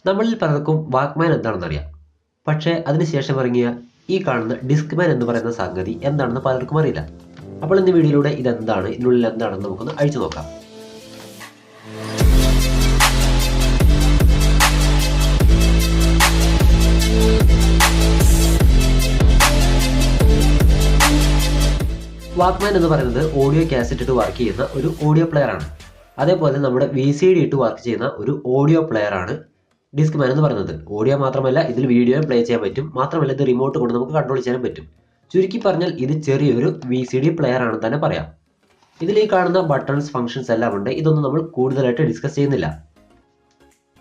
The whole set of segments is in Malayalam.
നമ്മളിൽ പലർക്കും വാക്മാൻ എന്താണെന്നറിയാം. പക്ഷേ അതിനുശേഷം ഇറങ്ങിയ ഈ കാണുന്ന ഡിസ്ക്മാൻ എന്ന് പറയുന്ന സംഗതി എന്താണെന്ന് പലർക്കും അറിയില്ല. അപ്പോൾ ഇന്ന് വീഡിയോയിലൂടെ ഇതെന്താണ്, ഇതിനുള്ളിൽ എന്താണെന്ന് നമുക്കൊന്ന് അഴിച്ചു നോക്കാം. വാക്മാൻ എന്ന് പറയുന്നത് ഓഡിയോ കാസറ്റ് ഇട്ട് വർക്ക് ചെയ്യുന്ന ഒരു ഓഡിയോ പ്ലെയർ ആണ്. അതേപോലെ നമ്മുടെ VCD ഇട്ട് വർക്ക് ചെയ്യുന്ന ഒരു ഓഡിയോ പ്ലെയർ ആണ് ഡിസ്ക്മാൻ എന്ന് പറയുന്നത്. ഓഡിയോ മാത്രമല്ല, ഇതിൽ വീഡിയോയും പ്ലേ ചെയ്യാൻ പറ്റും. മാത്രമല്ല, ഇത് റിമോട്ട് കൊണ്ട് നമുക്ക് കൺട്രോൾ ചെയ്യാൻ പറ്റും. ചുരുക്കി പറഞ്ഞാൽ ഇത് ചെറിയൊരു VCD പ്ലെയർ ആണെന്ന് തന്നെ പറയാം. ഇതിൽ ഈ കാണുന്ന ബട്ടൺസ്, ഫംഗ്ഷൻസ് എല്ലാം ഉണ്ട്. ഇതൊന്നും നമ്മൾ കൂടുതലായിട്ട് ഡിസ്കസ് ചെയ്യുന്നില്ല.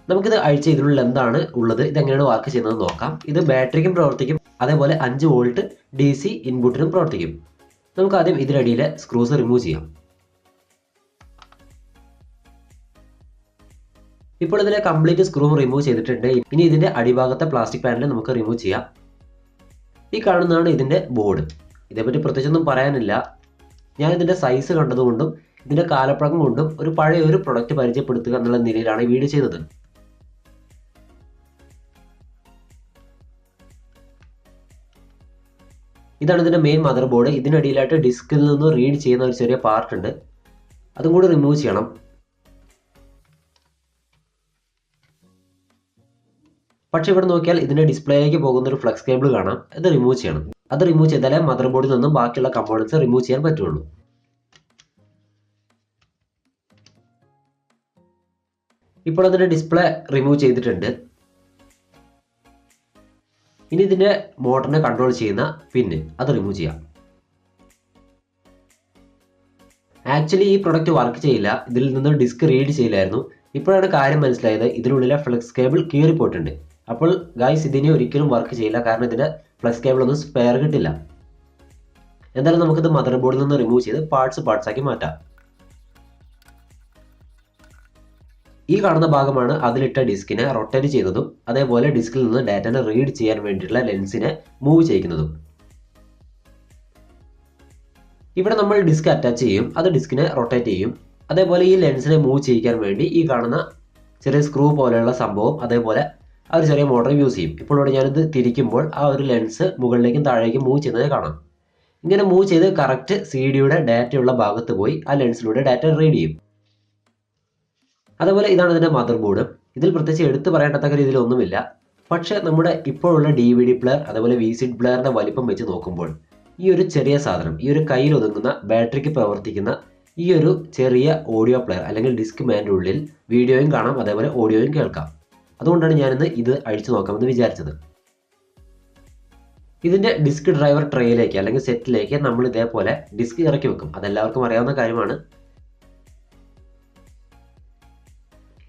നമുക്കിത് അഴിച്ച് ഇതിനുള്ളിൽ എന്താണ് ഉള്ളത്, ഇതെങ്ങനെയാണ് വർക്ക് ചെയ്യുന്നത് നോക്കാം. ഇത് ബാറ്ററിക്കും പ്രവർത്തിക്കും, അതേപോലെ 5 വോൾട്ട് DC ഇൻപുട്ടിനും പ്രവർത്തിക്കും. നമുക്ക് ആദ്യം ഇതിനടിയിലെ സ്ക്രൂസ് റിമൂവ് ചെയ്യാം. ഇപ്പോൾ ഇതിലെ കംപ്ലീറ്റ് സ്ക്രൂ റിമൂവ് ചെയ്തിട്ടുണ്ട്. ഇനി ഇതിന്റെ അടിഭാഗത്തെ പ്ലാസ്റ്റിക് പാനൽ നമുക്ക് റിമൂവ് ചെയ്യാം. ഈ കാണുന്നതാണ് ഇതിന്റെ ബോർഡ്. ഇതേപറ്റി പ്രത്യേകിച്ചൊന്നും പറയാനില്ല. ഞാൻ ഇതിന്റെ സൈസ് കണ്ടതുകൊണ്ടും ഇതിന്റെ കാലപ്പഴക്കം കൊണ്ടും ഒരു പഴയ ഒരു പ്രൊഡക്റ്റ് പരിചയപ്പെടുത്തുക എന്നുള്ള നിലയിലാണ് ഈ വീഡിയോ ചെയ്തത്. ഇതാണ് ഇതിന്റെ മെയിൻ മദർ ബോർഡ്. ഇതിനടിയിലായിട്ട് ഡിസ്കിൽ നിന്ന് റീഡ് ചെയ്യുന്ന ഒരു ചെറിയ പാർട്ട് ഉണ്ട്. അതും കൂടി റിമൂവ് ചെയ്യണം. പക്ഷെ ഇവിടെ നോക്കിയാൽ ഇതിന്റെ ഡിസ്പ്ലേയിലേക്ക് പോകുന്ന ഒരു ഫ്ലെക്സ് കേബിൾ കാണാം. ഇത് റിമൂവ് ചെയ്യണം. അത് റിമൂവ് ചെയ്താലേ മദർ ബോർഡിൽ നിന്നും ബാക്കിയുള്ള കമ്പോണൻസ് റിമൂവ് ചെയ്യാൻ പറ്റുള്ളൂ. ഇപ്പോൾ അതിന്റെ ഡിസ്പ്ലേ റിമൂവ് ചെയ്തിട്ടുണ്ട്. ഇനി ഇതിന്റെ മോട്ടറിനെ കൺട്രോൾ ചെയ്യുന്ന പിന്ന് അത് റിമൂവ് ചെയ്യാം. ആക്ച്വലി ഈ പ്രൊഡക്റ്റ് വർക്ക് ചെയ്യില്ല. ഇതിൽ നിന്ന് ഡിസ്ക് റീഡ് ചെയ്യില്ലായിരുന്നു. ഇപ്പോഴാണ് കാര്യം മനസ്സിലായത്. ഇതിനുള്ളിലെ ഫ്ലെക്സ് കേബിൾ കീറിപ്പോയിട്ടുണ്ട്. അപ്പോൾ ഗൈസ്, ഇതിനെ ഒരിക്കലും വർക്ക് ചെയ്യില്ല. കാരണം ഇതിന്റെ ഫ്ലെക്സ് കേബിൾ ഒന്നും സ്പെയർ കിട്ടില്ല. എന്തായാലും നമുക്കിത് മദർ ബോർഡിൽ നിന്ന് റിമൂവ് ചെയ്ത് പാർട്സ് ആക്കി മാറ്റാം. ഈ കാണുന്ന ഭാഗമാണ് അതിലിട്ട ഡിസ്കിനെ റൊട്ടേറ്റ് ചെയ്യുന്നതും അതേപോലെ ഡിസ്കിൽ നിന്ന് ഡാറ്റനെ റീഡ് ചെയ്യാൻ വേണ്ടിയിട്ടുള്ള ലെൻസിനെ മൂവ് ചെയ്യിക്കുന്നതും. ഇവിടെ നമ്മൾ ഡിസ്ക് അറ്റാച്ച് ചെയ്യും. അത് ഡിസ്കിനെ റൊട്ടേറ്റ് ചെയ്യും. അതേപോലെ ഈ ലെൻസിനെ മൂവ് ചെയ്യിക്കാൻ വേണ്ടി ഈ കാണുന്ന ചെറിയ സ്ക്രൂ പോലെയുള്ള സംഭവം, അതേപോലെ ആ ഒരു ചെറിയ മോട്ടർ യൂസ് ചെയ്യും. ഇപ്പോൾ ഇവിടെ ഞാനിത് തിരിക്കുമ്പോൾ ആ ഒരു ലെൻസ് മുകളിലേക്കും താഴേക്കും മൂവ് ചെയ്യുന്നത് കാണാം. ഇങ്ങനെ മൂവ് ചെയ്ത് കറക്റ്റ് CD-യുടെ ഡാറ്റയുള്ള ഭാഗത്ത് പോയി ആ ലെൻസിലൂടെ ഡാറ്റ റീഡ് ചെയ്യും. അതേപോലെ ഇതാണ് ഇതിന്റെ മദർ ബോർഡ്. ഇതിൽ പ്രത്യേകിച്ച് എടുത്തു പറയേണ്ടത്തക്ക രീതിയിലൊന്നുമില്ല. പക്ഷേ നമ്മുടെ ഇപ്പോഴുള്ള DVD പ്ലെയർ അതേപോലെ VCD പ്ലെയറിന്റെ വലിപ്പം വെച്ച് നോക്കുമ്പോൾ ഈ ഒരു ചെറിയ സാധനം, ഈ ഒരു കയ്യിൽ ഒതുങ്ങുന്ന ബാറ്ററിക്ക് പ്രവർത്തിക്കുന്ന ഈ ഒരു ചെറിയ ഓഡിയോ പ്ലെയർ അല്ലെങ്കിൽ ഡിസ്ക്മാൻ്റെ ഉള്ളിൽ വീഡിയോയും കാണാം, അതേപോലെ ഓഡിയോയും കേൾക്കാം. അതുകൊണ്ടാണ് ഞാനിന്ന് ഇത് അഴിച്ചു നോക്കാമെന്ന് വിചാരിച്ചത്. ഇതിന്റെ ഡിസ്ക് ഡ്രൈവർ ട്രേയിലേക്ക് അല്ലെങ്കിൽ സെറ്റിലേക്ക് നമ്മൾ ഇതേപോലെ ഡിസ്ക് ഇറക്കി വെക്കും. അതെല്ലാവർക്കും അറിയാവുന്ന കാര്യമാണ്.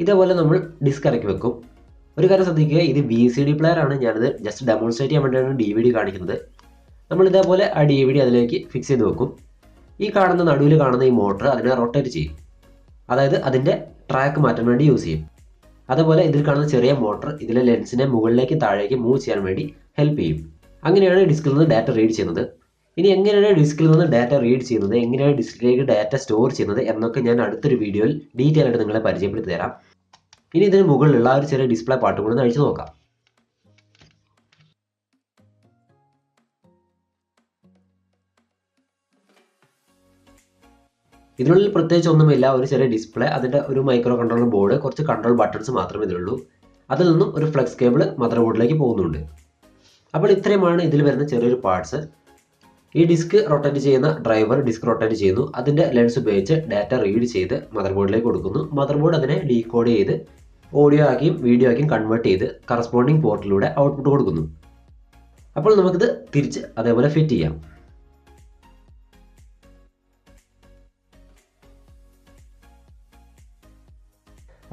ഇതേപോലെ നമ്മൾ ഡിസ്ക് ഇറക്കി വെക്കും. ഒരു കാര്യം ശ്രദ്ധിക്കുക, ഇത് VCD പ്ലെയർ ആണ്. ഞാനിത് ജസ്റ്റ് ഡെമോൺസ്ട്രേറ്റ് ചെയ്യാൻ വേണ്ടിയാണ് DVD കാണിക്കുന്നത്. നമ്മൾ ഇതേപോലെ ആ DVD അതിലേക്ക് ഫിക്സ് ചെയ്ത് വെക്കും. ഈ കാണുന്ന നടുവിൽ കാണുന്ന ഈ മോട്ടർ അതിനെ റൊട്ടേറ്റ് ചെയ്യും. അതായത് അതിന്റെ ട്രാക്ക് മാറ്റാൻ വേണ്ടി യൂസ് ചെയ്യും. അതുപോലെ ഇതിൽ കാണുന്ന ചെറിയ മോട്ടർ ഇതിലെ ലെൻസിനെ മുകളിലേക്ക് താഴേക്ക് മൂവ് ചെയ്യാൻ വേണ്ടി ഹെൽപ്പ് ചെയ്യും. അങ്ങനെയാണ് ഡിസ്കിൽ നിന്ന് ഡാറ്റ റീഡ് ചെയ്യുന്നത്. ഇനി എങ്ങനെയാണ് ഡിസ്കിൽ നിന്ന് ഡാറ്റ റീഡ് ചെയ്യുന്നത്, എങ്ങനെയാണ് ഡിസ്കിലേക്ക് ഡാറ്റ സ്റ്റോർ ചെയ്യുന്നത് എന്നൊക്കെ ഞാൻ അടുത്തൊരു വീഡിയോയിൽ ഡീറ്റെയിൽ ആയിട്ട് നിങ്ങളെ പരിചയപ്പെടുത്തി തരാം. ഇനി ഇതിന് മുകളിലുള്ള ഒരു ചെറിയ ഡിസ്പ്ലേ പാർട്ട് കൂടെ അഴിച്ചു നോക്കാം. ഇതിനുള്ളിൽ പ്രത്യേകിച്ച് ഒന്നുമില്ല. ഒരു ചെറിയ ഡിസ്പ്ലേ, അതിന്റെ ഒരു മൈക്രോ കൺട്രോളർ ബോർഡ്, കുറച്ച് കൺട്രോൾ ബട്ടൺസ് മാത്രമേ ഇതിലുള്ളൂ. അതിൽ നിന്നും ഒരു ഫ്ലെക്സ് കേബിൾ മദർ ബോർഡിലേക്ക് പോകുന്നുണ്ട്. അപ്പോൾ ഇത്രയുമാണ് ഇതിൽ വരുന്ന ചെറിയൊരു പാർട്സ്. ഈ ഡിസ്ക് റൊട്ടേറ്റ് ചെയ്യുന്ന ഡ്രൈവർ ഡിസ്ക് റൊട്ടേറ്റ് ചെയ്യുന്നു. അതിന്റെ ലെൻസ് ഉപയോഗിച്ച് ഡാറ്റ റീഡ് ചെയ്ത് മദർ ബോർഡിലേക്ക് കൊടുക്കുന്നു. മദർ ബോർഡ് അതിനെ ഡീകോഡ് ചെയ്ത് ഓഡിയോ ആക്കിയും വീഡിയോ ആക്കിയും കൺവേർട്ട് ചെയ്ത് കറസ്പോണ്ടിങ് പോർട്ടിലൂടെ ഔട്ട്പുട്ട് കൊടുക്കുന്നു. അപ്പോൾ നമുക്കിത് തിരിച്ച് അതേപോലെ ഫിറ്റ് ചെയ്യാം.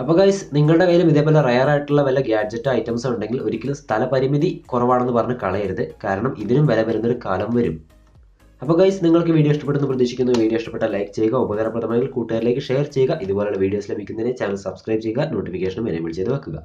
അപ്പോൾ ഗൈസ്, നിങ്ങളുടെ കയ്യിലും ഇതേപോലെ റയർ ആയിട്ടുള്ള വല്ല ഗാഡ്ജറ്റ് ഐറ്റംസ് ഉണ്ടെങ്കിൽ ഒരിക്കലും സ്ഥലപരിമിതി കുറവാണെന്ന് പറഞ്ഞ് കളയരുത്. കാരണം ഇതിനും വില വരുന്നൊരു കാലം വരും. അപ്പോൾ ഗൈസ്, നിങ്ങൾക്ക് വീഡിയോ ഇഷ്ടപ്പെടുന്നു പ്രതീക്ഷിക്കുന്നു. വീഡിയോ ഇഷ്ടപ്പെട്ടാൽ ലൈക്ക് ചെയ്യുക, ഉപകാരപ്രദമായ കൂട്ടുകാരിലേക്ക് ഷെയർ ചെയ്യുക. ഇതുപോലുള്ള വീഡിയോസ് ലഭിക്കുന്നതിന് ചാനൽ സബ്സ്ക്രൈബ് ചെയ്യുക, നോട്ടിഫിക്കേഷനും എനേബിൾ ചെയ്ത് വെക്കുക.